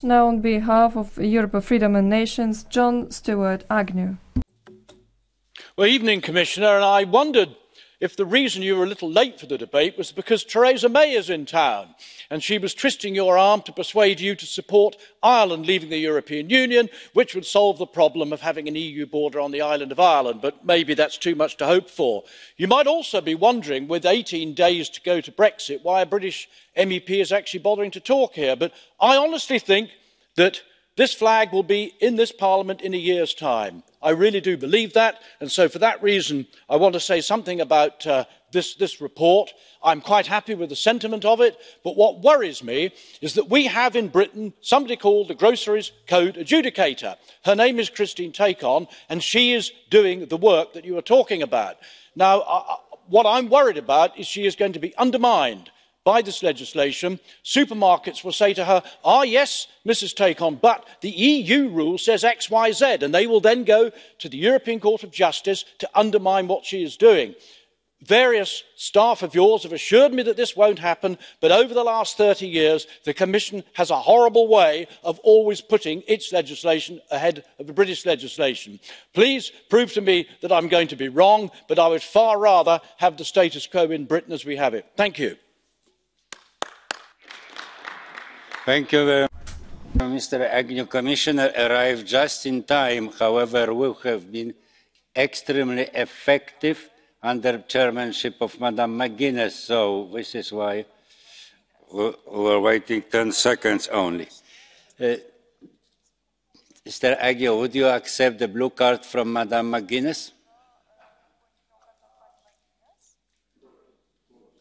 Now on behalf of Europe of Freedom and Nations, John Stuart Agnew. Well, evening, Commissioner, and I wondered if the reason you were a little late for the debate was because Theresa May is in town and she was twisting your arm to persuade you to support Ireland leaving the European Union, which would solve the problem of having an EU border on the island of Ireland, but maybe that's too much to hope for. You might also be wondering, with 18 days to go to Brexit, why a British MEP is actually bothering to talk here, but I honestly think that this flag will be in this Parliament in a year's time. I really do believe that, and so for that reason I want to say something about this report. I'm quite happy with the sentiment of it, but what worries me is that we have in Britain somebody called the Groceries Code Adjudicator. Her name is Christine Tacon, and she is doing the work that you are talking about. Now, what I'm worried about is she is going to be undermined by this legislation. Supermarkets will say to her, ah yes, Mrs Tacon, but the EU rule says X, Y, Z, and they will then go to the European Court of Justice to undermine what she is doing. Various staff of yours have assured me that this won't happen, but over the last 30 years, the Commission has a horrible way of always putting its legislation ahead of the British legislation. Please prove to me that I'm going to be wrong, but I would far rather have the status quo in Britain as we have it. Thank you. Thank you very much, Mr Agnew. Commissioner arrived just in time. However, we have been extremely effective under the chairmanship of Madam McGuiness, so this is why we were waiting 10 seconds only. Mr Agnew, would you accept the blue card from Madam McGuiness?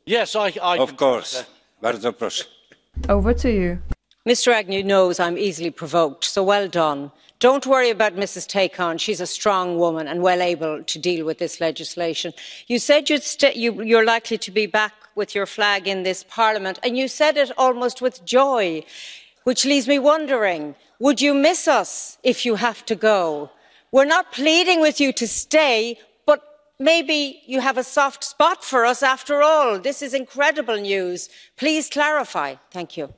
Yes, I Of course. Bardzo proszę. Over to you. Mr Agnew knows I'm easily provoked, so well done. Don't worry about Mrs Tacon. She's a strong woman and well able to deal with this legislation. You said you're likely to be back with your flag in this Parliament, and you said it almost with joy, which leaves me wondering, would you miss us if you have to go? We're not pleading with you to stay, but maybe you have a soft spot for us after all. This is incredible news. Please clarify. Thank you.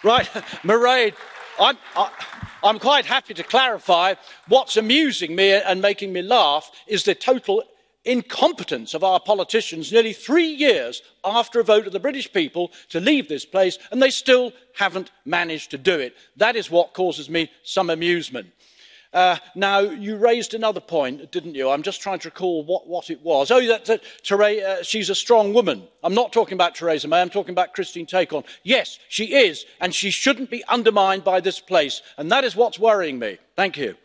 Right, Mairead, I'm quite happy to clarify. What's amusing me and making me laugh is the total incompetence of our politicians nearly 3 years after a vote of the British people to leave this place, and they still haven't managed to do it. That is what causes me some amusement. Now, you raised another point, didn't you? I'm just trying to recall what it was. Oh, she's a strong woman. I'm not talking about Theresa May, I'm talking about Christine Tacon. Yes, she is, and she shouldn't be undermined by this place, and that is what's worrying me. Thank you.